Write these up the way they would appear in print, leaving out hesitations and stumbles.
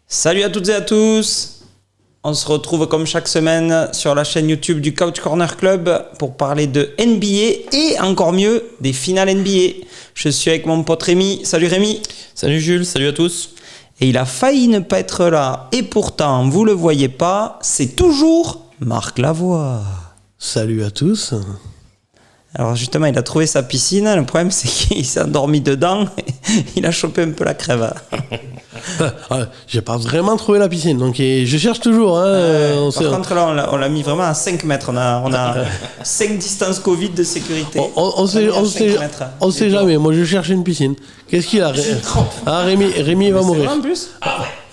Salut à toutes et à tous. On se retrouve comme chaque semaine sur la chaîne YouTube du Couch Corner Club pour parler de NBA et encore mieux des finales NBA. Je suis avec mon pote Rémi. Salut Rémi. Salut Jules, salut à tous. Et il a failli ne pas être là. Et pourtant, vous le voyez pas, c'est toujours Marc Lavoie. Salut à tous. Alors justement, il a trouvé sa piscine. Le problème, c'est qu'il s'est endormi dedans. Il a chopé un peu la crève. J'ai pas vraiment trouvé la piscine, donc je cherche toujours. Par contre, là, on l'a mis vraiment à 5 mètres. On a 5 distances Covid de sécurité. On sait jamais. Moi, je cherche une piscine. Qu'est-ce qu'il a? Rémi va mourir. C'est vrai en plus.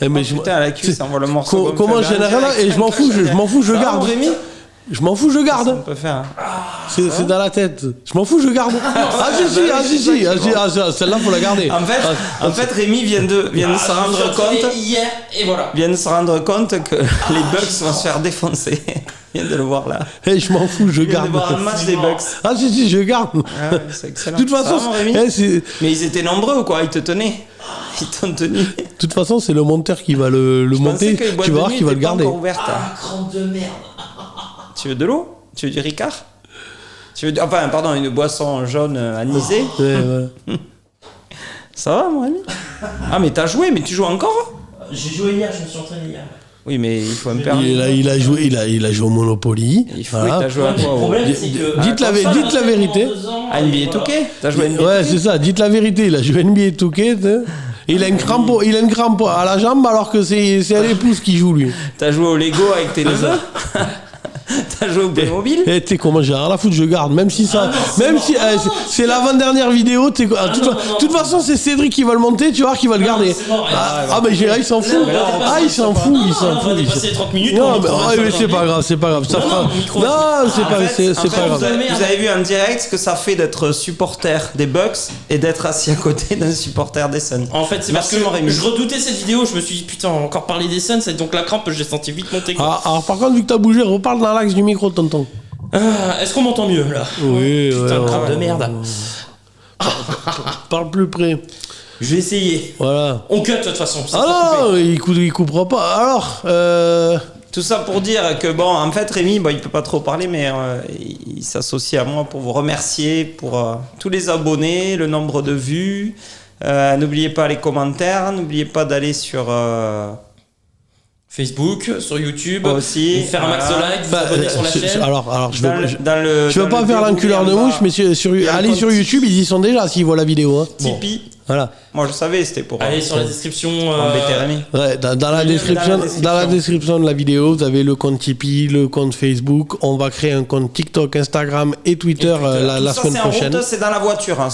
Mais putain, à la cuisse, on voit le morceau. Comment j'en ai rien et je m'en fous, je garde. Rémi, je m'en fous, je garde. on peut faire. C'est dans la tête. Je m'en fous, je garde. Celle-là, faut la garder. En fait, Rémi vient de se rendre compte. Hier, et voilà. Vient de se rendre compte que les Bucks vont se faire défoncer. Il vient de le voir là. Je m'en fous, je Il vient de garde. voir un match des Bucks. Je garde. Ah ouais, c'est excellent. De toute façon, Ça va, Rémi mais ils étaient nombreux ou quoi? Ils te tenaient. Ils t'ont tenu. De toute façon, c'est le monteur qui va le monter. Tu vas voir qu'il va le garder. Crampe de merde. Tu veux de l'eau? Tu veux du Ricard? Pardon, une boisson jaune anisée. Ouais, voilà. Ça va, mon ami? Ah, mais t'as joué, mais tu joues encore? J'ai joué hier, je me suis entraîné hier. Oui, mais il faut un permis. Il a joué au Monopoly. Il faut que t'as joué à Le quoi? problème, c'est que. Dites la vérité. À NBA 2K? T'as joué à NBA 2K? Ouais, c'est ça, dites la vérité. Il a joué NBA 2K. Il a une crampe à la jambe alors que c'est l'épouse qui joue lui. T'as joué au Lego avec tes neveux? T'as joué au Playmobil? Et tu sais comment j'ai rien à foutre, je garde. Même si c'est l'avant-dernière vidéo. De toute façon, c'est Cédric qui va le monter, tu vois, qui va le garder. Mais il s'en fout. Il s'en fout. On va dépasser les 30 minutes. Non, mais c'est pas grave. Ça fera. Non, c'est pas grave. Vous avez vu en direct ce que ça fait d'être supporter des Bucks et d'être assis à côté d'un supporter des Suns. En fait, c'est parce que je redoutais cette vidéo. Je me suis dit, putain, on va encore parler des Suns. Et donc la crampe, je l'ai senti vite monter. Alors, par contre, vu que t'as bougé, reparle dans l'axe du micro, tonton. Est-ce qu'on m'entend mieux là? Oui, putain, crampe de merde. Parle plus près. Je vais essayer. Voilà. On cut de toute façon. Non, il coupera pas. Alors, tout ça pour dire que en fait Rémi, il peut pas trop parler, mais il s'associe à moi pour vous remercier pour tous les abonnés, le nombre de vues. N'oubliez pas les commentaires, n'oubliez pas d'aller sur Facebook, sur YouTube, aussi, faire un max de likes, vous abonner sur la chaîne. Alors, je je veux pas faire l'enculeur de mouche, mais allez sur YouTube, ils y sont déjà s'ils voient la vidéo. Hein. Tipeee. Voilà. Moi je savais, c'était pour allez sur la description. embêter Rémi. Ouais, dans la description de la vidéo, vous avez le compte Tipeee, le compte Facebook. On va créer un compte TikTok, Instagram et Twitter, la semaine prochaine. C'est dans la voiture. Hein.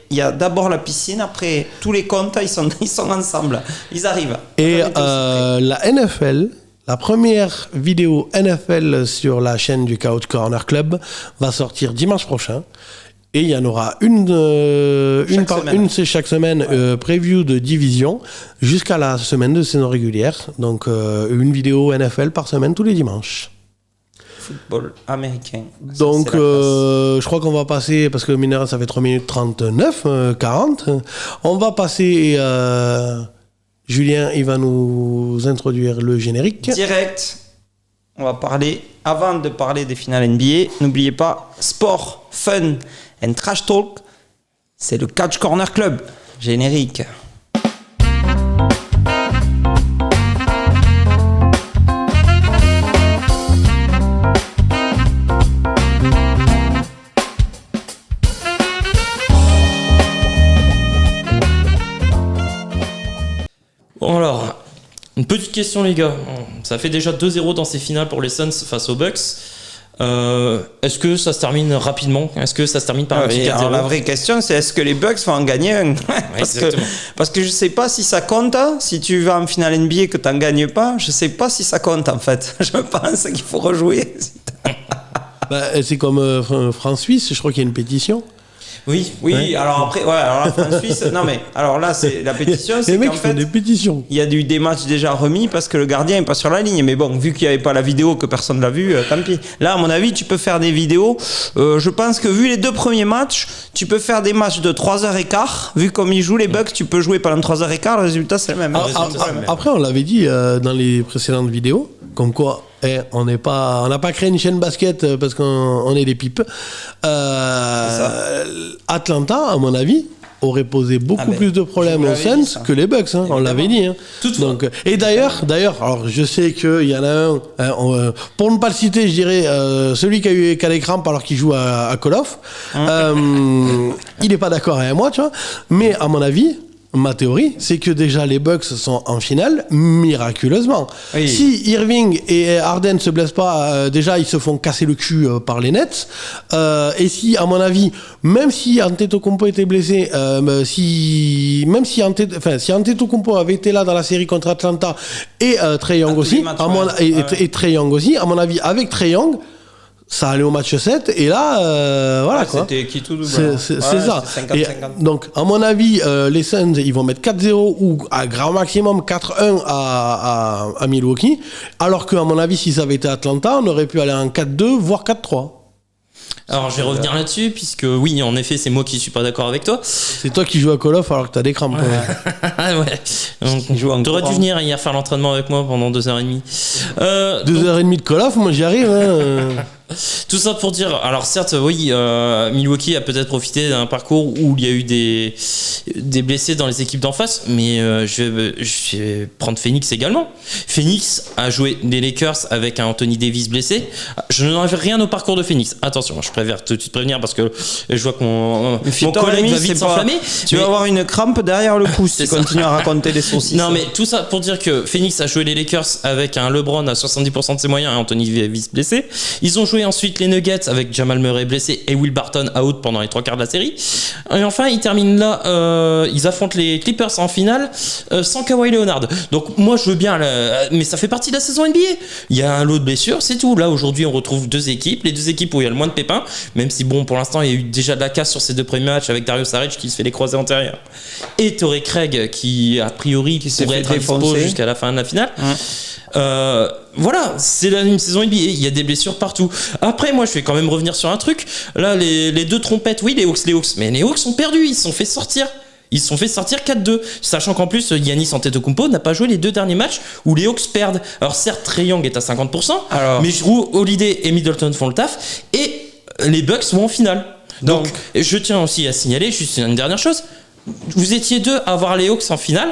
Il y a d'abord la piscine, après tous les comptes, ils sont ensemble. Ils arrivent. Et la NFL. La première vidéo NFL sur la chaîne du Couch Corner Club va sortir dimanche prochain. Et il y en aura une chaque semaine, preview de division, jusqu'à la semaine de saison régulière. Donc une vidéo NFL par semaine tous les dimanches. Football américain. Donc je crois qu'on va passer, parce que Minera ça fait 3 minutes 39, 40. On va passer... Julien, il va nous introduire le générique. Direct, on va parler, avant de parler des finales NBA, n'oubliez pas, sport, fun and trash talk, c'est le Couch Corner Club. Générique. Bon alors, une petite question les gars. Ça fait déjà 2-0 dans ces finales pour les Suns face aux Bucks. Est-ce que ça se termine rapidement? Est-ce que ça se termine par un petit 4-0? La vraie question, c'est est-ce que les Bucks vont en gagner un? Parce que je sais pas si ça compte. Si tu vas en finale NBA et que tu n'en gagnes pas, je sais pas si ça compte en fait. Je pense qu'il faut rejouer. C'est comme France-Suisse, je crois qu'il y a une pétition. Oui. Oui, alors après, alors la France-Suisse, non mais, alors là, c'est la pétition, Les c'est mecs qu'en qui font fait, des pétitions. il y a des matchs déjà remis parce que le gardien est pas sur la ligne. Mais bon, vu qu'il n'y avait pas la vidéo, que personne l'a vu, tant pis. Là, à mon avis, tu peux faire des vidéos. Je pense que vu les 2 premiers matchs, tu peux faire des matchs de 3h15. Vu comme ils jouent les Bucks, tu peux jouer pendant 3h15. Le résultat, c'est le même. Après, on l'avait dit dans les précédentes vidéos, comme quoi on n'a pas créé une chaîne basket parce qu'on est des pipes. Atlanta, à mon avis, aurait posé beaucoup plus de problèmes aux Suns que les Bucks, on l'avait dit. Donc, et d'ailleurs, alors je sais qu'il y en a un, pour ne pas le citer, je dirais celui qui a des crampes alors qu'il joue à Call of, il n'est pas d'accord avec moi, tu vois, mais à mon avis, ma théorie, c'est que déjà les Bucks sont en finale miraculeusement. Oui. Si Irving et Harden ne se blessent pas, déjà ils se font casser le cul par les Nets. Et si, à mon avis, même si Antetokounmpo était blessé, si Antetokounmpo avait été là dans la série contre Atlanta et Trae Young aussi, et Trae Young aussi, à mon avis, avec Trae Young, ça allait au match 7 et là voilà quoi. C'était qui tout double. C'est ça. 50-50. Donc à mon avis les Suns ils vont mettre 4-0 ou à grand maximum 4-1 à Milwaukee, alors que à mon avis si ça avait été Atlanta on aurait pu aller en 4-2 voire 4-3. Alors je vais revenir là-dessus puisque oui en effet c'est moi qui suis pas d'accord avec toi. C'est toi qui joues à Call of alors que t'as des crampes. Ouais. T'aurais dû venir hier faire l'entraînement avec moi pendant 2h30. 2h30 de Call of, moi j'y arrive. Tout ça pour dire, alors certes, oui, Milwaukee a peut-être profité d'un parcours où il y a eu des blessés dans les équipes d'en face, mais je vais prendre Phoenix également. Phoenix a joué des Lakers avec un Anthony Davis blessé. Je n'enlève rien au parcours de Phoenix. Attention, je préfère tout de suite prévenir parce que je vois mon collègue va vite s'enflammer. Tu vas avoir une crampe derrière le pouce si tu continues à raconter des saucisses. Non, mais tout ça pour dire que Phoenix a joué les Lakers avec un LeBron à 70% de ses moyens et Anthony Davis blessé. Ils ont joué ensuite les Nuggets avec Jamal Murray blessé et Will Barton out pendant les 3/4 de la série. Et enfin, ils terminent là, ils affrontent les Clippers en finale sans Kawhi Leonard. Donc moi, je veux bien, mais ça fait partie de la saison NBA. Il y a un lot de blessures, c'est tout. Là, aujourd'hui, on retrouve deux équipes, les deux équipes où il y a le moins de pépins, même si bon, pour l'instant, il y a eu déjà de la casse sur ces deux premiers matchs avec Dario Saric qui se fait les croisés antérieurs et Torrey Craig qui, a priori, pourrait être dispo jusqu'à la fin de la finale. Voilà, c'est la même saison NBA, il y a des blessures partout. Après, moi, je vais quand même revenir sur un truc. Là, les deux trompettes, oui, les Hawks, mais les Hawks ont perdu, ils se sont fait sortir. Ils se sont fait sortir 4-2, sachant qu'en plus Giannis Antetokounmpo n'a pas joué les deux derniers matchs où les Hawks perdent. Alors certes, Trae Young est à 50%, mais Jrue Holiday et Middleton font le taf et les Bucks vont en finale. Donc je tiens aussi à signaler juste une dernière chose. Vous étiez deux à voir les Hawks en finale.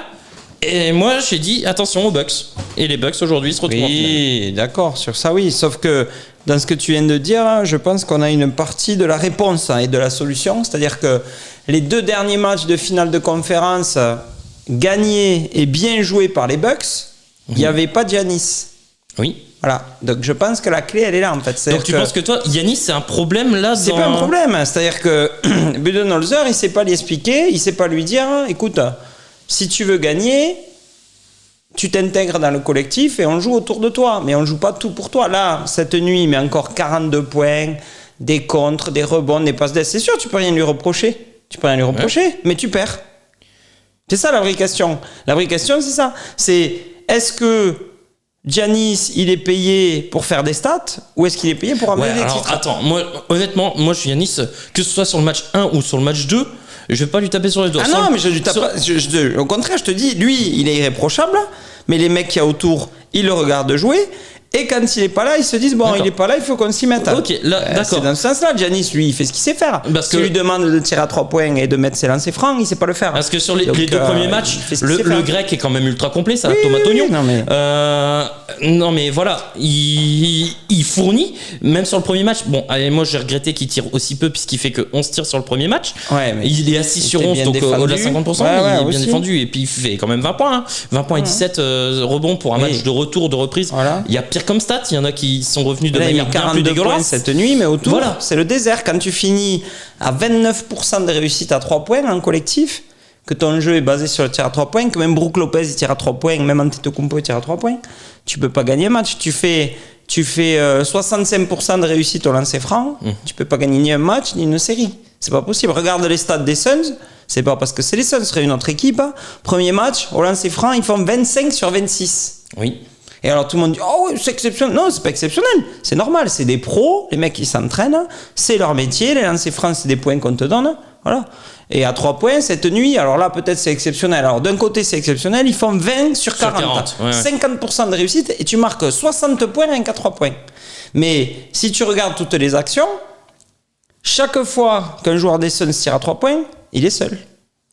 Et moi, j'ai dit attention aux Bucks. Et les Bucks aujourd'hui se retrouvent en finale. Oui, d'accord, sur ça, oui. Sauf que dans ce que tu viens de dire, je pense qu'on a une partie de la réponse et de la solution. C'est-à-dire que les deux derniers matchs de finale de conférence gagnés et bien joués par les Bucks, il n'y avait pas Giannis. Oui. Voilà. Donc je pense que la clé, elle est là en fait. Donc tu penses que toi, Giannis, c'est un problème là C'est pas un problème. C'est-à-dire que Budenholzer, il ne sait pas lui expliquer, il ne sait pas lui dire écoute, si tu veux gagner, tu t'intègres dans le collectif et on joue autour de toi. Mais on ne joue pas tout pour toi. Là, cette nuit, il met encore 42 points, des contres, des rebonds, des passes d'ess. C'est sûr, tu peux rien lui reprocher. Mais tu perds. C'est ça la vraie question. La vraie question, c'est ça. C'est est-ce que Giannis, il est payé pour faire des stats ou est-ce qu'il est payé pour amener des titres? Attends, moi, honnêtement, je suis Giannis, que ce soit sur le match 1 ou sur le match 2, je vais pas lui taper sur les doigts. Ah non, mais je lui tape pas. Au contraire, je te dis, lui, il est irréprochable, mais les mecs qu'il y a autour, ils le regardent jouer. Et quand il est pas là, ils se disent bon, il est pas là, il faut qu'on s'y mette. Ok, là, d'accord. C'est dans ce sens-là. Giannis, lui, il fait ce qu'il sait faire. Parce que lui demande de tirer à 3 points et de mettre ses lancers francs, il sait pas le faire. Parce que sur les deux premiers matchs, le grec est quand même ultra complet, ça, Thomas Tognon. Non mais voilà, il fournit, même sur le premier match. Bon, allez, moi j'ai regretté qu'il tire aussi peu puisqu'il fait que 11 tirs sur le premier match. Ouais, mais il est à 6 sur 11, donc au-delà de 50%, il est bien défendu. Et puis il fait quand même 20 points. Hein. 20 points et 17 rebonds pour un match de retour, de reprise. Voilà. Il y a pire comme stats, il y en a qui sont revenus de manière bien plus dégueulasse cette nuit, mais autour, c'est le désert. Quand tu finis à 29% de réussite à 3 points en collectif, que ton jeu est basé sur le tir à 3 points, que même Brook Lopez il tire à 3 points, même Antetokounmpo il tire à 3 points, tu peux pas gagner un match. Tu fais 65% de réussite au lancer franc, tu peux pas gagner ni un match ni une série. C'est pas possible. Regarde les stats des Suns. C'est pas parce que c'est les Suns, ce serait une autre équipe. Hein. Premier match, au lancer franc, ils font 25 sur 26. Oui. Et alors tout le monde dit oh oui, c'est exceptionnel. Non, c'est pas exceptionnel. C'est normal. C'est des pros, les mecs qui s'entraînent. C'est leur métier. Les lancers francs, c'est des points qu'on te donne. Voilà. Et à 3 points cette nuit, alors là peut-être c'est exceptionnel. Alors d'un côté c'est exceptionnel, ils font 20 sur 40. Ouais. 50% de réussite et tu marques 60 points rien qu'à 3 points. Mais si tu regardes toutes les actions, chaque fois qu'un joueur des Suns tire à 3 points, il est seul.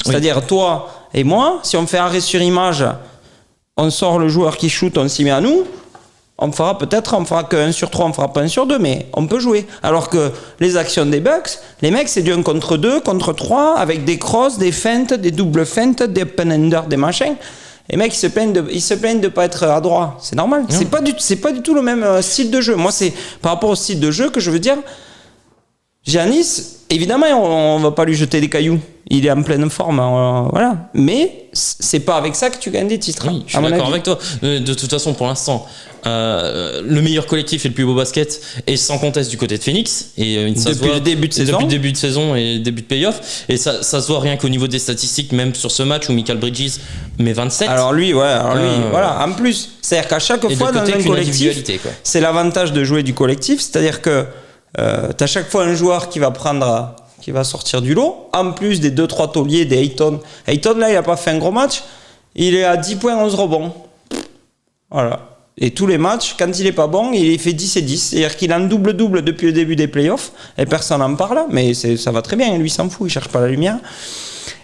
C'est-à-dire toi et moi, si on fait arrêt sur image, on sort le joueur qui shoot, on s'y met à nous, on fera que 1 sur 3, on fera pas 1 sur 2, mais on peut jouer. Alors que les actions des Bucks, les mecs, c'est du 1 contre 2, contre 3, avec des crosses, des feintes, des doubles feintes, des open under, des machins. Les mecs, ils se plaignent de pas être adroits. C'est normal. C'est pas du tout le même style de jeu. Moi, c'est par rapport au style de jeu que je veux dire. Giannis, évidemment, on va pas lui jeter des cailloux. Il est en pleine forme, voilà. Mais c'est pas avec ça que tu gagnes des titres. Oui, je suis d'accord avec toi. De toute façon, pour l'instant, le meilleur collectif et le plus beau basket est sans conteste du côté de Phoenix. Et ça depuis le début de saison. Depuis le début de saison et début de playoff. Et ça se voit rien qu'au niveau des statistiques, même sur ce match où Michael Bridges met 27. Alors lui, voilà. En plus, c'est-à-dire qu'à chaque fois dans un collectif, c'est l'avantage de jouer du collectif. C'est-à-dire que t'as chaque fois un joueur qui va sortir du lot, en plus des 2-3 tauliers, des Ayton. Ayton, là, il a pas fait un gros match. Il est à 10 points, 11 rebonds. Voilà. Et tous les matchs, quand il est pas bon, il fait 10 et 10. C'est-à-dire qu'il a un double-double depuis le début des playoffs. Et personne n'en parle. Mais ça va très bien. Lui, il s'en fout. Il cherche pas la lumière.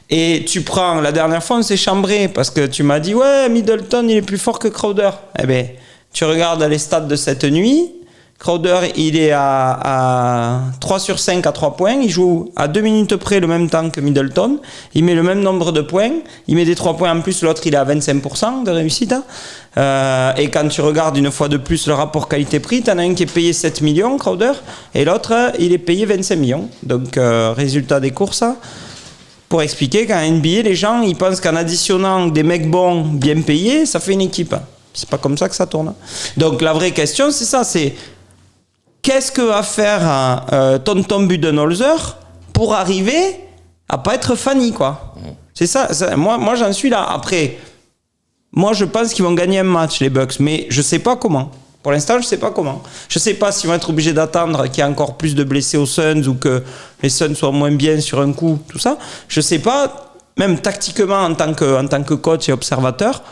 Et tu prends... La dernière fois, on s'est chambré parce que tu m'as dit « Ouais, Middleton, il est plus fort que Crowder. » Eh bien, tu regardes les stats de cette nuit... Crowder, il est à 3 sur 5 à 3 points. Il joue à 2 minutes près le même temps que Middleton. Il met le même nombre de points. Il met des 3 points en plus. L'autre, il est à 25% de réussite. Et quand tu regardes une fois de plus le rapport qualité-prix, tu en as un qui est payé 7 millions, Crowder, et l'autre, il est payé 25 millions. Donc, résultat des courses. Pour expliquer qu'en NBA, les gens, ils pensent qu'en additionnant des mecs bons, bien payés, ça fait une équipe. C'est pas comme ça que ça tourne. Donc, la vraie question, c'est ça, c'est qu'est-ce que va faire Tonton Budenholzer pour arriver à pas être Fanny, quoi. C'est ça. Moi, j'en suis là. Après, moi, je pense qu'ils vont gagner un match, les Bucks, mais je sais pas comment. Pour l'instant, je sais pas comment. Je sais pas s'ils vont être obligés d'attendre qu'il y ait encore plus de blessés aux Suns ou que les Suns soient moins bien sur un coup, tout ça. Je sais pas. Même tactiquement, en tant que coach et observateur.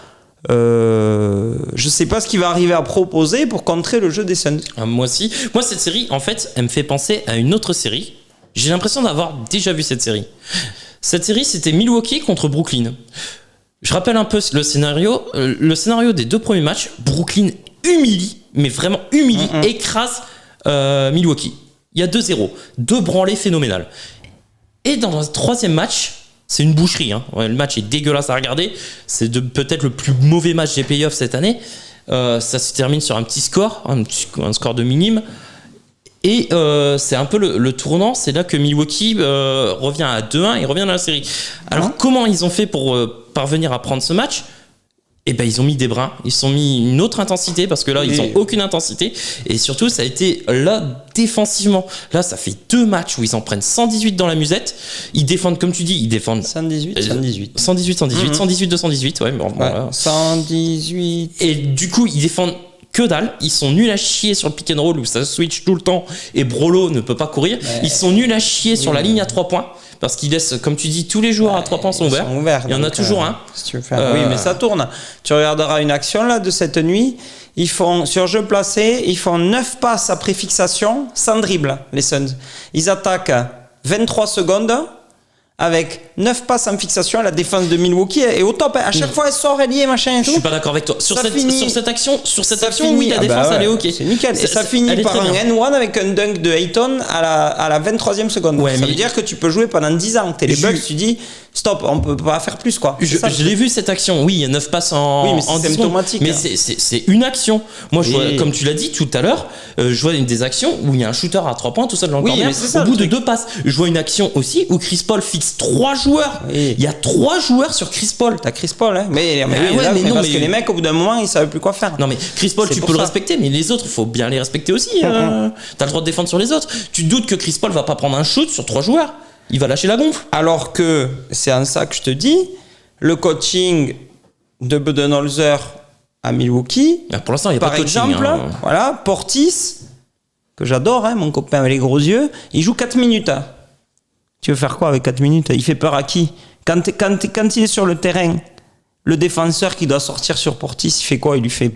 Je sais pas ce qu'il va arriver à proposer pour contrer le jeu des Suns. Moi aussi. Moi, cette série, en fait, elle me fait penser à une autre série. J'ai l'impression d'avoir déjà vu cette série. Cette série, c'était Milwaukee contre Brooklyn. Je rappelle un peu le scénario. Le scénario des 2 premiers matchs, Brooklyn humilie, mais vraiment humilie, écrase Milwaukee. Il y a 2-0. 2 branlées phénoménales. Et dans le 3e match, c'est une boucherie. Hein. Ouais, le match est dégueulasse à regarder. C'est peut-être le plus mauvais match des playoffs cette année. Ça se termine sur un petit score, un score de minime. Et c'est un peu le tournant. C'est là que Milwaukee revient à 2-1 et revient dans la série. Alors, comment ils ont fait pour parvenir à prendre ce match ? Eh ben, ils ont mis des brins, ils ont mis une autre intensité parce que là, ils ont aucune intensité. Et surtout, ça a été là, défensivement. Là, ça fait 2 matchs où ils en prennent 118 dans la musette. Ils défendent, comme tu dis, ils défendent. 118. 118, ouais. Bon, voilà. 118. Et du coup, ils défendent que dalle. Ils sont nuls à chier sur le pick and roll où ça switch tout le temps et Brolo ne peut pas courir. Ils sont nuls à chier sur la ligne à 3 points. Parce qu'ils laissent, comme tu dis, tous les joueurs à 3 points sont ouverts. Il y en a toujours un. Si tu veux faire. Oui, mais ça tourne. Tu regarderas une action là de cette nuit. Ils font, sur jeu placé, ils font 9 passes après fixation sans dribble, les Suns. Ils attaquent 23 secondes avec 9 passes en fixation. La défense de Milwaukee est au top. À chaque fois, elle sort, elle y est, machin et tout. Je suis pas d'accord avec toi. Sur cette action, oui, la défense, elle est OK. C'est nickel. Et ça finit par un N1 avec un dunk de Ayton à la 23e seconde. Ouais, ça veut dire que tu peux jouer pendant 10 ans. T'es les Bucks, tu dis stop, on peut pas faire plus, quoi. Je l'ai vu cette action. Oui, il y a 9 passes en c'est symptomatique. Mais c'est une action. Moi, je vois, comme tu l'as dit tout à l'heure, je vois des actions où il y a un shooter à 3 points tout seul dans le corner. Au bout de 2 passes, je vois une action aussi où Chris Paul fixe 3 joueurs. Il y a 3 joueurs sur Chris Paul. T'as Chris Paul, hein. Mais parce que les mecs, au bout d'un moment, ils savaient plus quoi faire. Non, mais Chris Paul, tu peux le respecter, mais les autres, faut bien les respecter aussi. T'as le droit de défendre sur les autres. Tu te doutes que Chris Paul va pas prendre un shoot sur 3 joueurs. il va lâcher la gonfle. Alors que, c'est en ça que je te dis, le coaching de Budenholzer à Milwaukee, Pour l'instant, il n'y a par pas de coaching. exemple, voilà, Portis, que j'adore, mon copain avec les gros yeux, il joue 4 minutes. Tu veux faire quoi avec 4 minutes? Il fait peur à qui? Quand il est sur le terrain, le défenseur qui doit sortir sur Portis, il fait quoi? Il fait,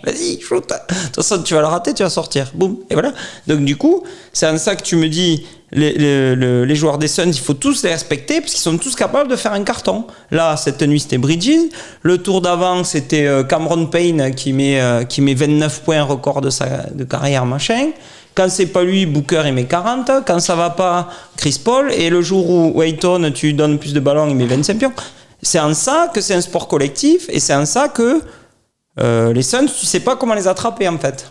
vas-y, shoot. De toute façon, tu vas le rater, tu vas sortir. Boum. Et voilà. Donc, du coup, c'est en ça que tu me dis, les joueurs des Suns, il faut tous les respecter parce qu'ils sont tous capables de faire un carton. Là, cette nuit, c'était Bridges. Le tour d'avant, c'était Cameron Payne qui met 29 points, record de carrière, machin. Quand c'est pas lui, Booker, il met 40. Quand ça va pas, Chris Paul. Et le jour où Ayton, tu lui donnes plus de ballons, il met 25 pions. C'est en ça que c'est un sport collectif et c'est en ça que les Suns, tu sais pas comment les attraper en fait.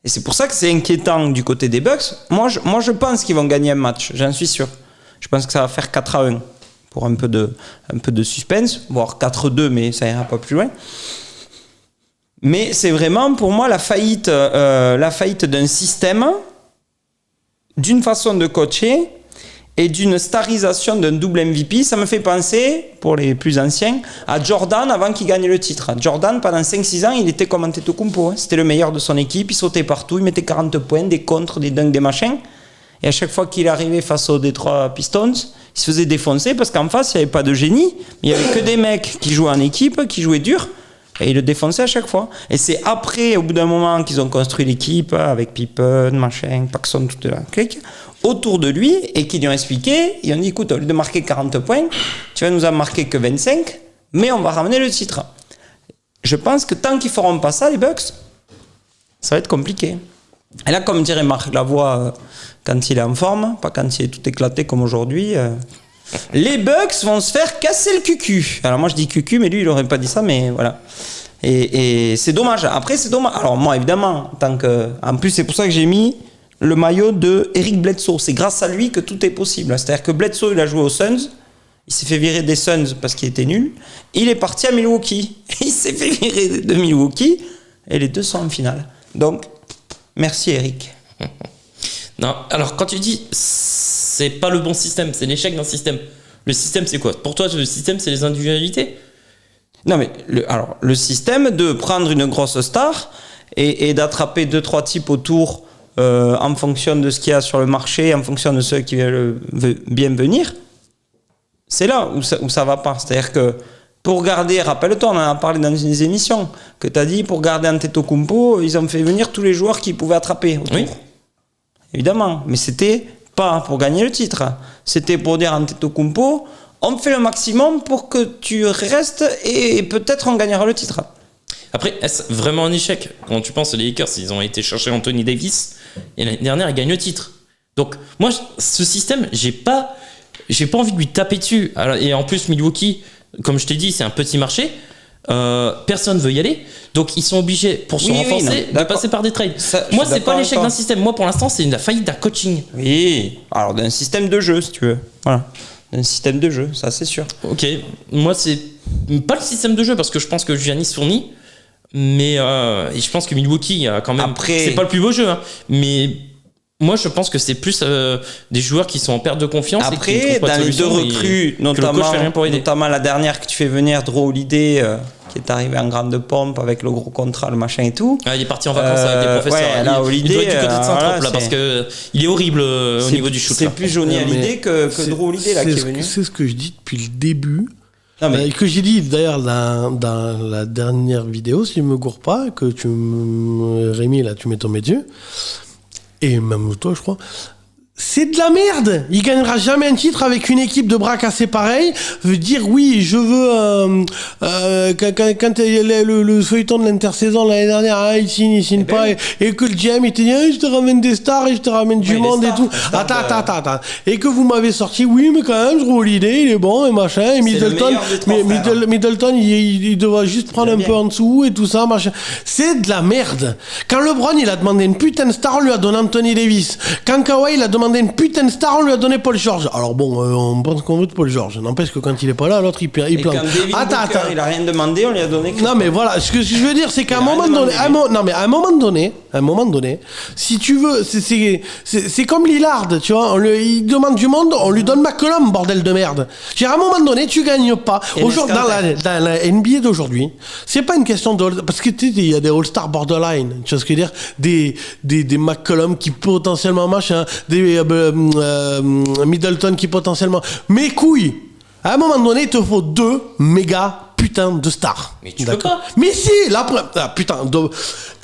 Et c'est pour ça que c'est inquiétant du côté des Bucks. Moi, je pense qu'ils vont gagner un match, j'en suis sûr. Je pense que ça va faire 4-1 pour un peu de suspense, voire 4-2, mais ça ira pas plus loin. Mais c'est vraiment pour moi la faillite d'un système, d'une façon de coacher et d'une starisation d'un double MVP. Ça me fait penser, pour les plus anciens, à Jordan avant qu'il gagne le titre. Jordan, pendant 5-6 ans, il était comme Antetokounmpo. C'était le meilleur de son équipe, il sautait partout, il mettait 40 points, des contres, des dunks, des machins. Et à chaque fois qu'il arrivait face aux Detroit Pistons, il se faisait défoncer parce qu'en face, il n'y avait pas de génie, mais il n'y avait que des mecs qui jouaient en équipe, qui jouaient dur. Et il le défonçait à chaque fois. Et c'est après, au bout d'un moment, qu'ils ont construit l'équipe avec Pippen, machin, Paxson, toute la clique, autour de lui, et qu'ils lui ont expliqué, ils ont dit, écoute, au lieu de marquer 40 points, tu vas nous en marquer que 25, mais on va ramener le titre. Je pense que tant qu'ils feront pas ça, les Bucks, ça va être compliqué. Et là, comme dirait Marc Lavoie, quand il est en forme, pas quand il est tout éclaté comme aujourd'hui, les Bucks vont se faire casser le cucu. Alors moi je dis cucu, mais lui il aurait pas dit ça, mais voilà. Et c'est dommage. Après c'est dommage. Alors moi évidemment, en plus c'est pour ça que j'ai mis le maillot de Eric Bledsoe. C'est grâce à lui que tout est possible. C'est-à-dire que Bledsoe il a joué aux Suns, il s'est fait virer des Suns parce qu'il était nul. Il est parti à Milwaukee. Il s'est fait virer de Milwaukee et les deux sont en finale. Donc merci Eric. Non, alors quand tu dis c'est pas le bon système, c'est l'échec d'un système. Le système c'est quoi? Pour toi le système c'est les individualités? Non mais le système de prendre une grosse star et d'attraper 2-3 types autour en fonction de ce qu'il y a sur le marché, en fonction de ceux qui veulent bien venir, c'est là où ça va pas. C'est-à-dire que pour garder, rappelle-toi, on en a parlé dans une des émissions, que tu as dit pour garder Antetokounmpo, ils ont fait venir tous les joueurs qu'ils pouvaient attraper autour. Oui. Évidemment, mais c'était pas pour gagner le titre. C'était pour dire à Antetokounmpo, on fait le maximum pour que tu restes et peut-être on gagnera le titre. Après, est-ce vraiment un échec? Quand tu penses, les Lakers, ils ont été chercher Anthony Davis et l'année dernière, ils gagnent le titre. Donc, moi, ce système, j'ai pas envie de lui taper dessus. Alors, et en plus, Milwaukee, comme je t'ai dit, c'est un petit marché. Personne veut y aller, donc ils sont obligés pour se renforcer de passer par des trades. Moi c'est pas l'échec d'un système, moi pour l'instant c'est la faillite d'un coaching. Oui, alors d'un système de jeu si tu veux. Voilà, d'un système de jeu, ça c'est sûr. Ok, moi c'est pas le système de jeu parce que je pense que Giannis fournit, mais et je pense que Milwaukee a quand même. Après, c'est pas le plus beau jeu, hein, mais moi je pense que c'est plus des joueurs qui sont en perte de confiance. Après, et qui dans les deux recrues, notamment la dernière que tu fais venir, Drew Holiday, qui est arrivé en grande pompe avec le gros contrat, le machin et tout. Ah, il est parti en vacances avec des professeurs. Ouais, là, il doit être du côté de Saint-Trope là, parce que il est horrible au niveau du shoot. C'est plus Johnny Hallyday que Drew Holiday là qui est venu. C'est ce que je dis depuis le début. Non, mais que j'ai dit d'ailleurs dans la dernière vidéo, si je me gourre pas, que Rémi là, tu mets ton médieu. Et même toi, je crois. C'est de la merde. Il gagnera jamais un titre avec une équipe de bras cassés pareil. Veut dire oui, je veux quand le feuilleton de l'intersaison l'année dernière, il signe pas et que le GM il te dit je te ramène des stars et je te ramène du monde et tout. Attends. Et que vous m'avez sorti oui mais quand même Drew Holiday il est bon et machin et Middleton il doit juste prendre un peu en dessous et tout ça machin. C'est de la merde. Quand LeBron il a demandé une putain de star, on lui a donné Anthony Davis. Quand Kawhi il a demandé demandé une putain de star, on lui a donné Paul George. Alors bon, on pense qu'on veut de Paul George. N'empêche que quand il est pas là, l'autre il plante. Et quand David Booker, il a rien demandé, on lui a donné. Non mais voilà, ce que je veux dire, c'est qu'à un moment donné, à un moment donné, si tu veux, c'est comme Lillard, tu vois, il demande du monde, on lui donne McCollum, bordel de merde. À un moment donné, tu gagnes pas. Aujourd'hui, dans la NBA d'aujourd'hui, c'est pas une question de, parce que tu sais, il y a des All-Star borderline, tu vois ce que je veux dire, des McCollum qui potentiellement machin, des Middleton qui potentiellement, mes couilles. À un moment donné, il te faut 2 méga putain de stars. Mais tu peux pas. Mais si, là, putain.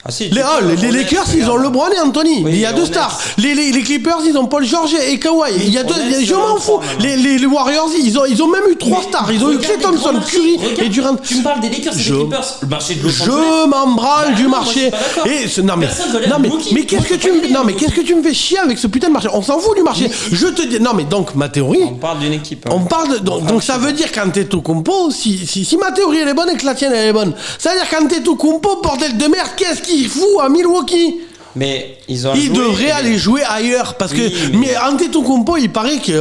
Si, les Lakers, ils ont LeBron et Anthony. Oui, il y a 2 stars. Les Clippers, ils ont Paul George et Kawhi. Il y a 2. Je m'en fous. Les Warriors, ils ont même eu 3 stars. Ils ont eu Klay Thompson, Curry et Durant. Tu me parles des Lakers et des Clippers. Le marché de Los Angeles. Je m'en branle du marché. Mais qu'est-ce que tu me fais chier avec ce putain de marché? On s'en fout du marché. Je te dis. Non, mais donc ma théorie. On parle d'une équipe. On parle donc ça veut dire qu'Antetokounmpo, si ma théorie elle est bonne et que la tienne elle est bonne, ça veut dire qu'Antetokounmpo, bordel de merde, qu'est-ce qu'il fout à Milwaukee? Mais il devrait aller jouer ailleurs parce que mais Antetokounmpo, il paraît que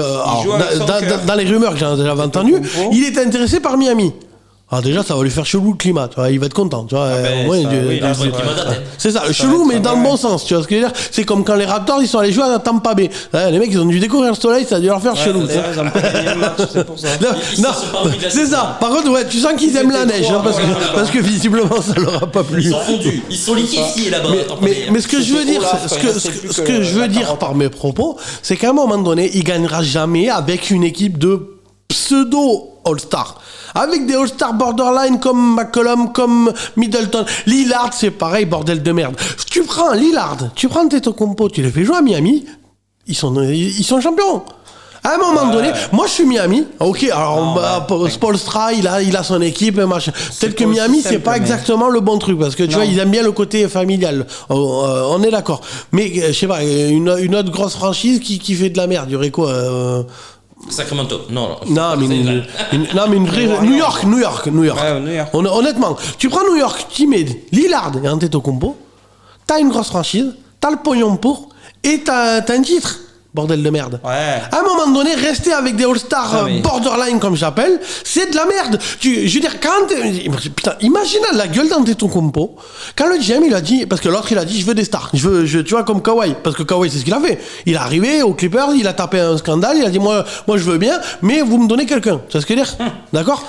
dans les rumeurs que j'avais entendues, il est intéressé par Miami. Ah déjà ça va lui faire chelou le climat, tu vois, il va être content, tu vois. C'est ça, chelou mais dans le bon sens, tu vois ce que je veux dire. C'est comme quand les Raptors ils sont allés jouer à Tampa Bay. Les mecs ils ont dû découvrir le soleil, ça a dû leur faire chelou. Ils ont pas gagné le match, c'est pour ça. Non, c'est ça. Par contre ouais, tu sens qu'ils aiment la neige parce que visiblement ça leur a pas plu. Ils sont fondus, ils sont liquéfiés là-bas. Mais ce que je veux dire, ce que je veux dire par mes propos, c'est qu'à un moment donné, il gagnera jamais avec une équipe de pseudo All-Star. Avec des All-Star borderline comme McCollum, comme Middleton. Lillard, c'est pareil, bordel de merde. Tu prends Lillard, tu prends Antetokounmpo, tu les fais jouer à Miami, ils sont champions. À un moment donné, moi je suis Miami. Ok, alors Spoelstra, il a son équipe, machin. Peut-être que Miami, c'est pas exactement le bon truc parce que tu vois, ils aiment bien le côté familial. On est d'accord. Mais je sais pas, une autre grosse franchise qui fait de la merde, il y aurait quoi Sacramento, non, mais une vraie New York. Ouais, New York. Honnêtement, tu prends New York, tu mets Lillard et Antetokounmpo, t'as une grosse franchise, t'as le pognon pour, et t'as un titre. Bordel de merde. Ouais. À un moment donné, rester avec des All-Stars borderline, comme j'appelle, c'est de la merde. Je veux dire, putain, imagine la gueule d'Antetokounmpo. Quand le GM, il a dit, parce que l'autre, il a dit, je veux des stars. Tu vois, comme Kawhi. Parce que Kawhi, c'est ce qu'il a fait. Il est arrivé aux Clippers, il a tapé un scandale, il a dit, moi, je veux bien, mais vous me donnez quelqu'un. Tu vois ce que je veux dire? D'accord?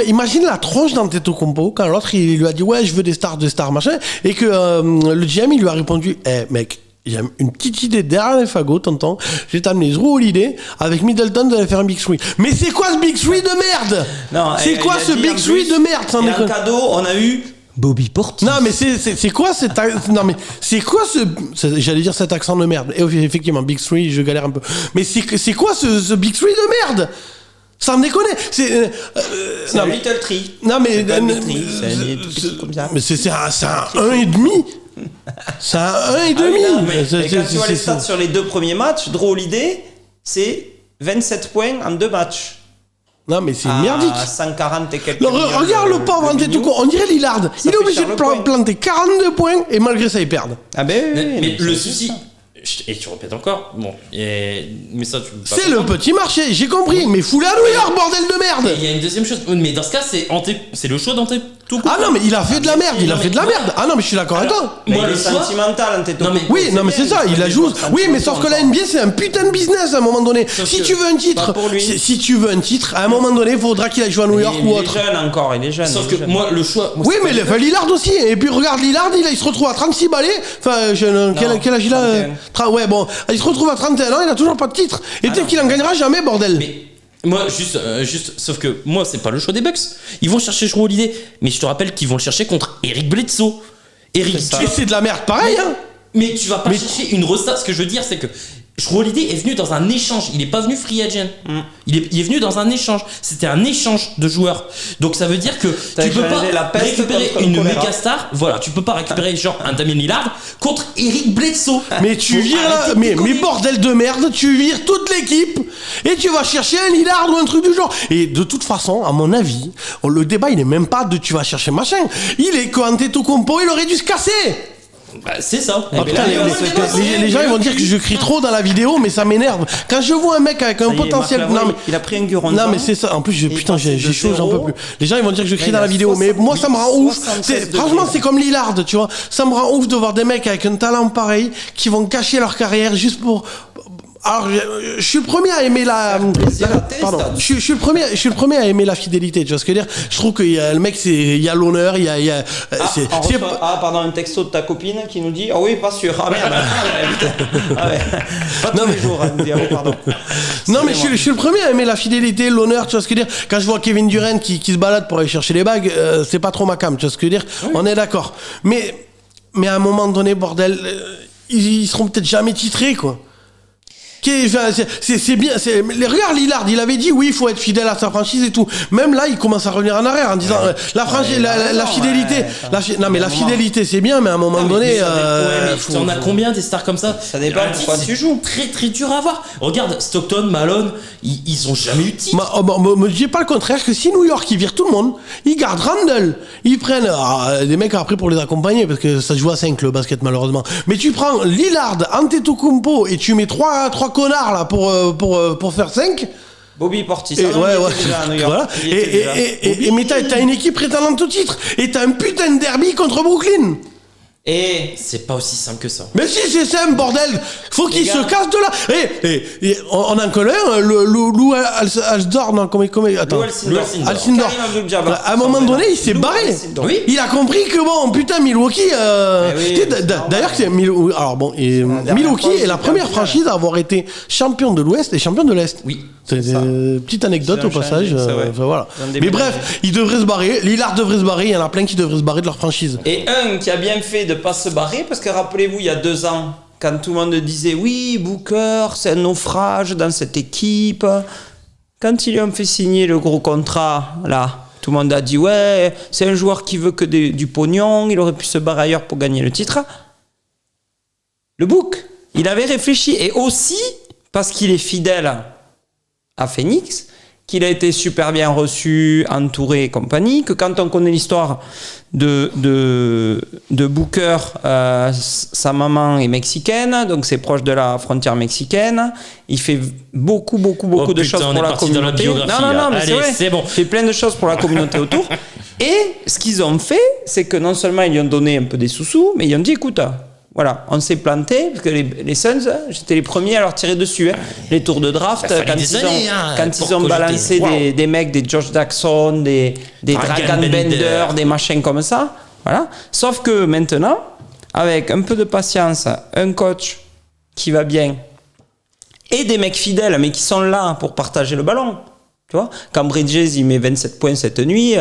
Imagine la tronche d'Antetokounmpo quand l'autre, il lui a dit, ouais, je veux des stars, machin, et que le GM, il lui a répondu, mec, j'ai une petite idée derrière les fagots, tonton. Je vais t'amener Jrue Holiday avec Middleton d'aller faire un Big Three. Mais c'est quoi ce Big Three de merde? C'est quoi ce Big Three de merde? Et un cadeau, on a eu Bobby Portis. Non mais c'est quoi j'allais dire cet accent de merde. Et effectivement, Big Three, je galère un peu. Mais c'est quoi ce Big Three de merde? Sans me déconner, c'est un Little Tree. Non mais c'est un tout petit comme ça. Mais c'est un 1,5. C'est un 1,5. Et quand tu vois les stats sur les 2 premiers matchs, Jrue Holiday, c'est 27 points en 2 matchs. Non mais c'est merdique. 140 et quelques. Regarde le pauvre Antetokounmpo, on dirait Lillard. Il est obligé de planter 42 points et malgré ça ils perdent. Ah ben oui. Mais le souci. Et tu répètes encore, bon, mais ça tu. C'est le petit marché, j'ai compris, mais fous-la à New York, bordel de merde! Il y a une deuxième chose, mais dans ce cas, c'est le choix d'Antetokounmpo. Ah non, mais il a fait de la merde, Ah non, mais je suis d'accord avec toi. Moi, le sentimental, Antetokounmpo. Oui, non, mais c'est ça, il a joué. Oui, mais sauf que la NBA, c'est un putain de business à un moment donné. Si tu veux un titre, à un moment donné, il faudra qu'il aille jouer à New York ou autre. Il est jeune encore, il est jeune. Sauf que moi, le choix. Oui, mais Lillard aussi. Et puis regarde Lillard, il se retrouve à 36 balais. Enfin, quel âge il a? Ouais, bon. Il se retrouve à 31 ans, il a toujours pas de titre. Et peut-être qu'il en gagnera jamais, bordel. Mais moi, juste, sauf que moi, c'est pas le choix des Bucks. Ils vont chercher Jrue Holiday, mais je te rappelle qu'ils vont le chercher contre Eric Bledsoe. Et c'est de la merde, pareil, hein. Mais tu vas pas chercher une resta. Ce que je veux dire, c'est que Jrue Holiday est venu dans un échange. Il est pas venu free agent. Il est venu dans un échange. C'était un échange de joueurs. Donc ça veut dire que tu peux pas récupérer une méga star. Voilà, tu peux pas récupérer genre un Damian Lillard contre Eric Bledsoe. Mais tu vires là, mais bordel de merde, tu vires toute l'équipe et tu vas chercher un Lillard ou un truc du genre. Et de toute façon, à mon avis, le débat il est même pas de tu vas chercher machin. Il est qu'Antetokounmpo, il aurait dû se casser. Bah, c'est ça. Ah, putain, les gens ils vont dire que je crie trop dans la vidéo, mais ça m'énerve. Quand je vois un mec avec un potentiel. Non, mais il a pris un guron. Non, mais c'est ça. En plus, putain, j'ai chaud, j'en peux plus. Les gens ils vont dire que je crie dans la vidéo, mais moi ça me rend ouf. Franchement, c'est comme Lillard, tu vois. Ça me rend ouf de voir des mecs avec un talent pareil qui vont gâcher leur carrière juste pour. Alors, je suis le premier à aimer pardon. Je suis le premier à aimer la fidélité. Tu vois ce que je veux dire? Je trouve qu'il y a le mec, il y a l'honneur, il y a. Pardon, un texto de ta copine qui nous dit, ah oui, pas sûr. Ah merde. Pas tous les jours, elle nous dit, pardon. Non, mais je suis le premier à aimer la fidélité, l'honneur. Tu vois ce que je veux dire? Quand je vois Kevin Durant qui se balade pour aller chercher les bagues, c'est pas trop ma cam. Tu vois ce que je veux dire? Oui. On est d'accord. Mais à un moment donné, bordel, ils seront peut-être jamais titrés, quoi. C'est bien. Regarde Lillard, il avait dit oui, il faut être fidèle à sa franchise et tout. Même là, il commence à revenir en arrière en disant la fidélité. Non, mais la fidélité, c'est bien, mais à un moment donné. On a combien des stars comme ça? Ça dépend pourquoi tu joues. Très très dur à voir. Regarde, Stockton, Malone, ils ont jamais eu de titre. Me dis pas le contraire, que si New York ils virent tout le monde, ils gardent Randle, ils prennent des mecs après pour les accompagner parce que ça se joue à 5 le basket malheureusement. Mais tu prends Lillard, Antetokounmpo et tu mets trois connards là pour faire 5. Bobby Portis. Voilà. Mais t'as une équipe prétendante au titre et t'as un putain de derby contre Brooklyn. Et c'est pas aussi simple que ça. Mais si, c'est simple, bordel. Faut qu'il se casse de là. Et on en connaît un, Lou Alcindor, non, attends. Alcindor. À un moment donné, il s'est barré. Oui. Il a compris que bon, putain, Milwaukee. D'ailleurs, alors bon, Milwaukee est la première franchise à avoir été champion de l'Ouest et champion de l'Est. Oui. C'est une petite anecdote au passage. Voilà. Mais bref, il devrait se barrer. Lillard devrait se barrer. Il y en a plein qui devraient se barrer de leur franchise. Et un qui a bien fait de pas se barrer, parce que rappelez-vous, il y a 2 ans, quand tout le monde disait oui, Booker, c'est un naufrage dans cette équipe. Quand ils lui ont fait signer le gros contrat, là, tout le monde a dit ouais, c'est un joueur qui veut que du pognon, il aurait pu se barrer ailleurs pour gagner le titre. Le Book, il avait réfléchi, et aussi parce qu'il est fidèle à Phoenix, qu'il a été super bien reçu, entouré et compagnie, que quand on connaît l'histoire de Booker, sa maman est mexicaine, donc c'est proche de la frontière mexicaine. Il fait beaucoup de choses pour la communauté. Non, mais c'est bon. Il fait plein de choses pour la communauté autour. Et ce qu'ils ont fait, c'est que non seulement ils lui ont donné un peu des sous-sous, mais ils ont dit écoute, voilà, on s'est planté, parce que les Suns, j'étais les premiers à leur tirer dessus. Les tours de draft, quand ils ont balancé des mecs, des Josh Jackson, des Dragan Bender, des machins comme ça. Voilà. Sauf que maintenant, avec un peu de patience, un coach qui va bien, et des mecs fidèles, mais qui sont là pour partager le ballon. Tu vois, quand Bridges, il met 27 points cette nuit...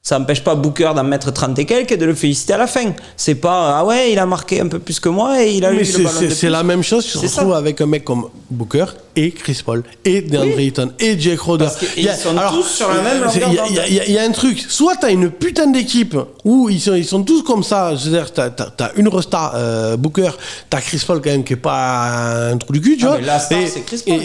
ça n'empêche pas Booker d'en mettre 30 et quelques et de le féliciter à la fin. C'est pas, ah ouais, il a marqué un peu plus que moi et il a eu le ballon de plus. C'est la même chose, je retrouve avec un mec comme Booker et Chris Paul et DeAndre Ayton et Jake Crowder. Ils sont tous sur la même longueur d'onde. Il y a un truc, soit t'as une putain d'équipe où ils sont tous comme ça, c'est-à-dire t'as une resta, Booker, t'as Chris Paul quand même qui est pas un trou du cul, tu vois. Mais la star, c'est Chris Paul.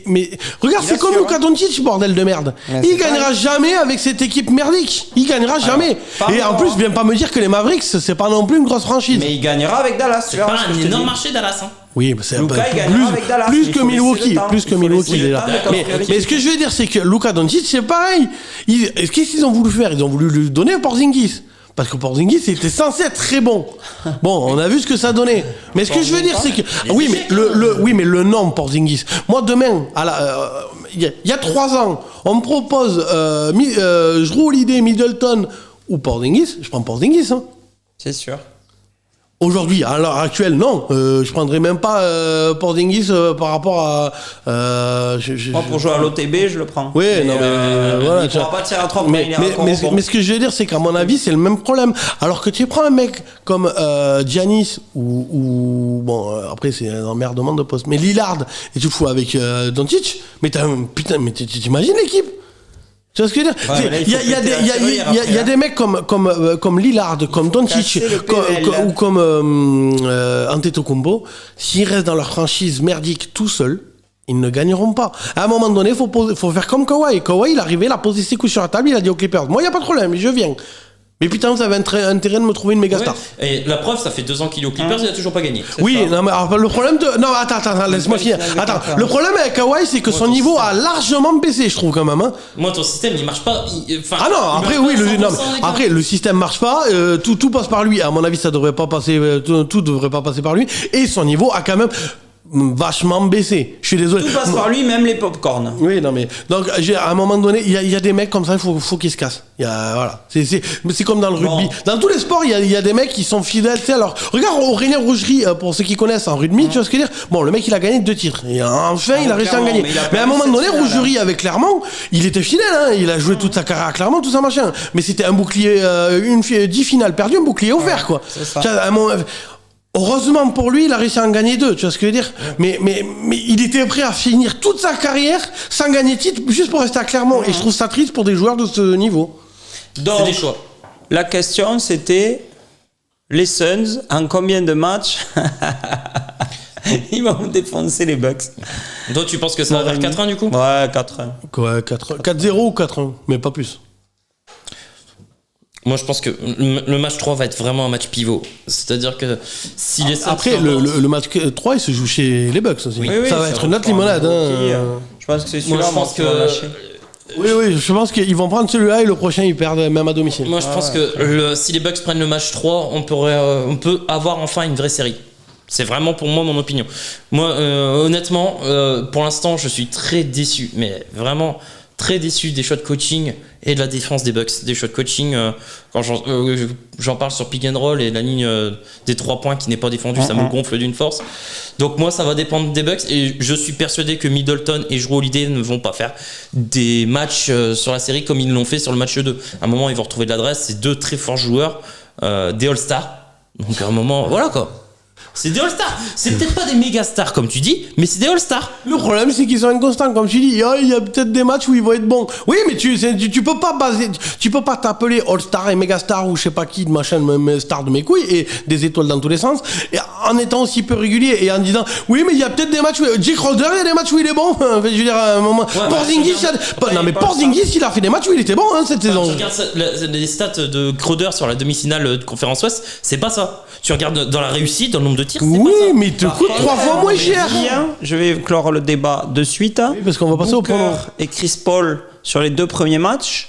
Mais regarde, c'est comme Luka Doncic, bordel de merde. Il gagnera jamais avec cette équipe merdique. Il gagnera jamais. Et en plus, viens pas me dire que les Mavericks, c'est pas non plus une grosse franchise. Mais il gagnera avec Dallas. C'est pas un énorme marché, Dallas. Hein. Oui, mais c'est plus que Milwaukee. Plus que Milwaukee, il est là. Mais ce que je veux dire, c'est que Luka Doncic, c'est pareil. Qu'est-ce qu'ils ont voulu faire? Ils ont voulu lui donner à Porzingis. Parce que Porzingis était censé être très bon. Bon, on a vu ce que ça donnait. Mais ce que je veux dire, c'est que oui, mais le nom Porzingis. Moi, demain, il y a 3 ans, on me propose Jrue Holiday, Middleton ou Porzingis. Je prends Porzingis. Hein. C'est sûr. Aujourd'hui, à l'heure actuelle, non. Je prendrais même pas Porzingis par rapport à. Moi, pour jouer à l'OTB, je le prends. Oui, mais non, mais voilà. Il pourra pas tirer à 3 mais ce que je veux dire, c'est qu'à mon avis, c'est le même problème. Alors que tu prends un mec comme Giannis ou bon, après c'est un emmerdement de poste, mais Lillard et tu fous avec Doncic, mais t'imagines l'équipe? Tu vois ce que je veux dire? Il y a des mecs comme Lillard, comme Doncic, ou comme Antetokounmpo. S'ils restent dans leur franchise merdique tout seuls, ils ne gagneront pas. À un moment donné, faut faire comme Kawhi. Kawhi, il est arrivé, il a posé ses coups sur la table, il a dit aux Clippers, moi, il n'y a pas de problème, je viens. Mais putain, vous avez intérêt de me trouver une méga star. Ouais. Et la preuve, ça fait 2 ans qu'il est aux Clippers, il a toujours pas gagné. Oui, non, mais alors, le problème de. Non, attends, laisse-moi finir. Attends, le problème avec Kawhi, c'est que son niveau a largement baissé, je trouve, quand même. Hein. Moi, ton système, il marche pas. Ah non, après, oui, après, le système marche pas, tout passe par lui. À mon avis, ça devrait pas passer, tout devrait pas passer par lui. Et son niveau a quand même vachement baissé. Je suis désolé. Tout passe par lui, même les popcorn. Oui, non mais donc à un moment donné, il y a des mecs comme ça, il faut qu'ils se cassent. Voilà. C'est comme dans le rugby. Dans tous les sports, il y a des mecs qui sont fidèles. Tu sais, alors regarde Aurélien Rougerie, pour ceux qui connaissent en rugby, tu vois ce que je veux dire. Bon, le mec il a gagné 2 titres. Et enfin, il a réussi à en gagner. Mais à un moment donné, Rougerie avec Clermont, il était fidèle. Hein, il a joué toute sa carrière à Clermont, tout ça machin. Mais c'était un bouclier, 10 finales perdues, un bouclier offert quoi. C'est ça. Tu vois, à un moment, heureusement pour lui, il a réussi à en gagner 2, tu vois ce que je veux dire. Mais il était prêt à finir toute sa carrière sans gagner de titre, juste pour rester à Clermont. Et je trouve ça triste pour des joueurs de ce niveau. Donc, c'est des choix. La question, c'était les Suns, en combien de matchs ils vont défoncer les Bucks? Donc tu penses que ça va vers 4-1 du coup? Ouais, 4-1. Quoi, 4-0 ou 4-1, mais pas plus. Moi, je pense que le match 3 va être vraiment un match pivot. C'est-à-dire que si les Suns Après, le match 3, il se joue chez les Bucks aussi. Oui, ça va être une autre limonade. Je pense que c'est moi, celui-là. je pense que Oui, je pense qu'ils vont prendre celui-là et le prochain, ils perdent même à domicile. moi, je pense que si les Bucks prennent le match 3, on peut avoir enfin une vraie série. C'est vraiment pour moi mon opinion. Moi, honnêtement, pour l'instant, je suis très déçu, mais vraiment très déçu des choix de coaching et de la défense des Bucks. Des choix de coaching, quand j'en parle sur pick and roll et la ligne des 3 points qui n'est pas défendue, ça me gonfle d'une force. Donc moi, ça va dépendre des Bucks et je suis persuadé que Middleton et Jrue Holiday ne vont pas faire des matchs sur la série comme ils l'ont fait sur le match 2. À un moment, ils vont retrouver de l'adresse. C'est 2 très forts joueurs, des All-Stars. Donc à un moment, voilà quoi. C'est des All-Stars. C'est peut-être pas des méga stars comme tu dis, mais c'est des All-Stars. Le problème, c'est qu'ils sont inconstants. Comme tu dis, il y a peut-être des matchs où ils vont être bons. Oui, mais tu peux pas tu peux pas t'appeler All-Star et Megastar ou je sais pas qui, de machin, même star de mes couilles et des étoiles dans tous les sens, et en étant aussi peu régulier et en disant, oui, mais il y a peut-être des matchs où Jake Crowder, il y a des matchs où il est bon. Je veux dire, à un moment. Porzingis, non, mais Porzingis, il a fait des matchs où il était bon, hein, cette saison. Tu regardes les stats de Crowder sur la demi-finale de conférence Ouest, c'est pas ça. Tu regardes dans la réussite, dans le nombre de tirs, c'est oui, pas ça. mais il te coûte 3 fois moins cher. Je vais clore le débat de suite. Oui, parce qu'on va passer au pronom. Et Chris Paul, sur les 2 premiers matchs,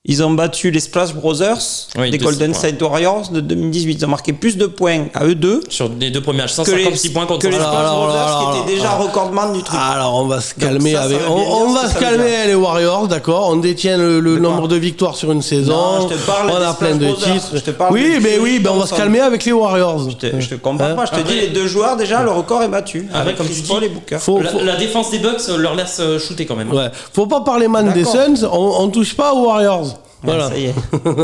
ils ont battu les Splash Brothers des Golden State Warriors de 2018. Ils ont marqué plus de points à eux deux sur les 2 premiers matchs, 156 points contre les Splash Brothers qui étaient déjà recordman du truc. Alors on va se calmer ça, avec. ça veut bien On dire va ce se que ça veut calmer les Warriors, d'accord. On détient le nombre de victoires sur une saison. Non, je te parle on des a plein de Splash Brothers. titres. Je te parle Oui, de mais Curry, oui, ben on va se calmer avec les Warriors. Je te comprends pas. Je te dis les 2 joueurs déjà, le record est battu. Avec comme Chris Paul et Booker. La défense des Bucks leur laisse shooter quand même. Ouais. Faut pas parler mal des Suns. On touche pas aux Warriors. Voilà. Ça y est.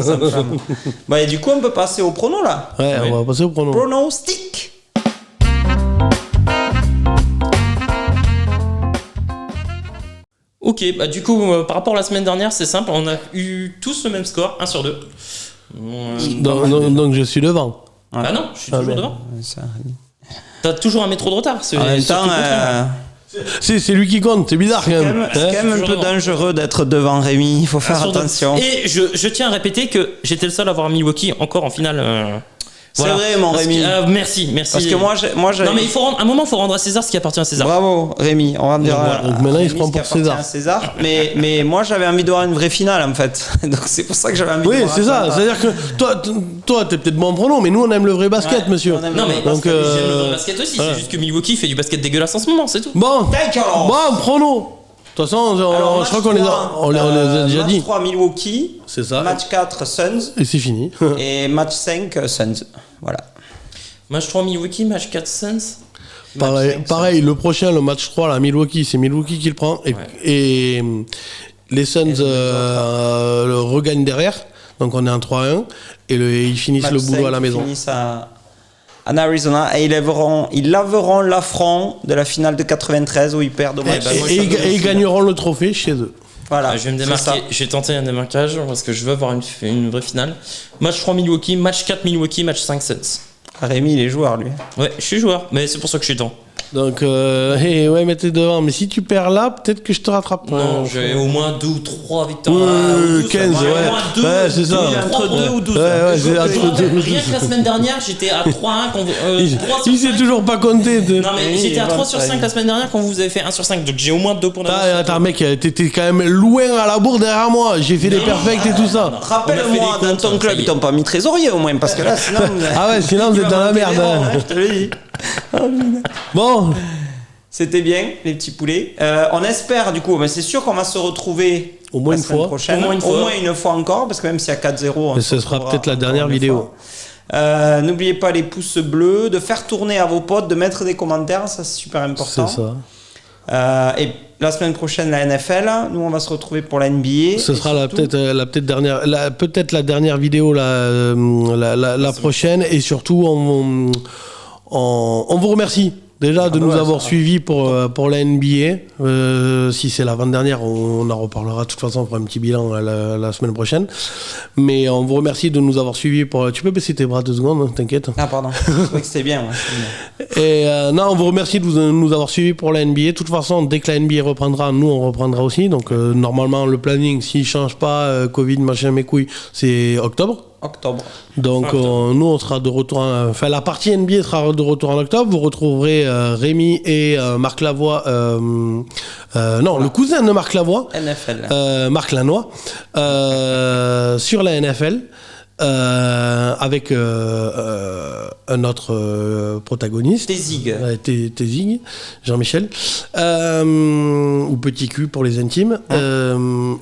Ça me flamme. Et du coup, on peut passer au prono là. Ouais, on va passer au pronom. Pronostic. Ok, bah du coup, par rapport à la semaine dernière, c'est simple, on a eu tous le même score, 1 sur 2. Donc je suis devant. Bah non, je suis toujours devant. Ça... T'as toujours un métro de retard. En même temps, c'est lui qui compte, c'est bizarre quand même. c'est quand même un peu dangereux d'être devant Rémi, il faut faire attention. Et je tiens à répéter que j'étais le seul à voir Milwaukee encore en finale. C'est vrai, mon Rémi. Merci. Parce que moi, non, mais à un moment, il faut rendre à César ce qui appartient à César. Bravo, Rémi. On va dire. Donc maintenant, il se prend pour César. Mais moi, j'avais envie de voir une vraie finale, en fait. Donc c'est pour ça que j'avais envie de voir. Oui, c'est ça. C'est-à-dire que toi, t'es peut-être bon pronom, mais nous, on aime le vrai basket, monsieur. Non, mais donc, j'aime le vrai basket aussi. C'est juste que Milwaukee fait du basket dégueulasse en ce moment, c'est tout. Bon, prono. De toute façon, je crois qu'on les a déjà dit. Match 3 Milwaukee. C'est ça. Match 4 Suns. Et c'est fini. Et match 5 Suns. Voilà. Match 3 Milwaukee, match 4 Suns. Pareil, le prochain, le match 3, là, Milwaukee, c'est Milwaukee qui le prend. Et les Suns regagnent derrière. Donc on est en 3-1. Et ils finissent match le boulot à la maison. Ils finissent en Arizona et ils laveront l'affront de la finale de 93 où ils perdent au match. Et ils gagneront le trophée chez eux. Voilà, je vais me démarquer. J'ai tenté un démarquage parce que je veux avoir une vraie finale. Match 3 Milwaukee, match 4 Milwaukee, match 5 Suns. Rémi, il est joueur lui. Ouais, je suis joueur, mais c'est pour ça que je suis temps. Donc, ouais, mais t'es devant. Mais si tu perds là, peut-être que je te rattrape. Non, j'ai au moins 2 ou 3 victoires. Ouais, 12, 15, au ouais. moins 2, Ouais, c'est ça. Entre 2 ou 12. Ouais, ouais, c'est Je entre me rappelle, deux. rien que la semaine dernière, j'étais à 3-1 quand vous. 3 sur Il s'est 5. toujours pas compté. Non, mais j'étais à 3 sur 5 la semaine dernière quand vous avez fait 1 sur 5. Donc j'ai au moins 2 points d'avance. Attends, mec, t'étais quand même loin à la bourre derrière moi. J'ai fait des perfects et tout ça. Rappelle-moi, dans ton club, ils t'ont pas mis trésorier au moins, parce que là, sinon. Ah ouais, sinon vous êtes dans la merde. Ouais, je te le dis. Bon, C'était bien, les petits poulets. On espère, du coup, mais c'est sûr qu'on va se retrouver Au moins la une semaine fois. prochaine. Au moins une fois. Encore, parce que même s'il y a 4-0, on mais se ce sera retrouvera peut-être la encore dernière une vidéo. fois. N'oubliez pas les pouces bleus, de faire tourner à vos potes, de mettre des commentaires, ça c'est super important. C'est ça. Et la semaine prochaine, la NFL, nous on va se retrouver pour la NBA. Ce Et sera surtout- peut-être la dernière vidéo la prochaine. Et surtout, on vous remercie. Déjà de nous avoir suivis pour la NBA. Si c'est l'avant-dernière, on en reparlera. De toute façon, on fera un petit bilan la semaine prochaine. Mais on vous remercie de nous avoir suivis pour... Tu peux baisser tes bras 2 secondes, hein, t'inquiète. Ah pardon, je trouvais que c'était bien. Ouais. Et non, on vous remercie de nous avoir suivis pour la NBA. De toute façon, dès que la NBA reprendra, nous on reprendra aussi. Donc normalement, le planning, s'il change pas, Covid, machin, mes couilles, c'est octobre. Octobre. Donc nous on sera de retour, enfin la partie NBA sera de retour en octobre. Vous retrouverez Rémi et Marc Lavoie, le cousin de Marc Lavoie, NFL. Marc Lannoy, sur la NFL. Avec un autre protagoniste. Tézig. Tézig, Jean-Michel. Ou Petit Cul pour les intimes.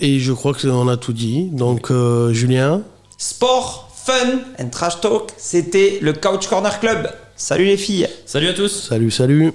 Et je crois qu'on a tout dit. Donc Julien. Sport, fun and trash talk, c'était le Couch Corner Club. Salut les filles. Salut à tous. Salut.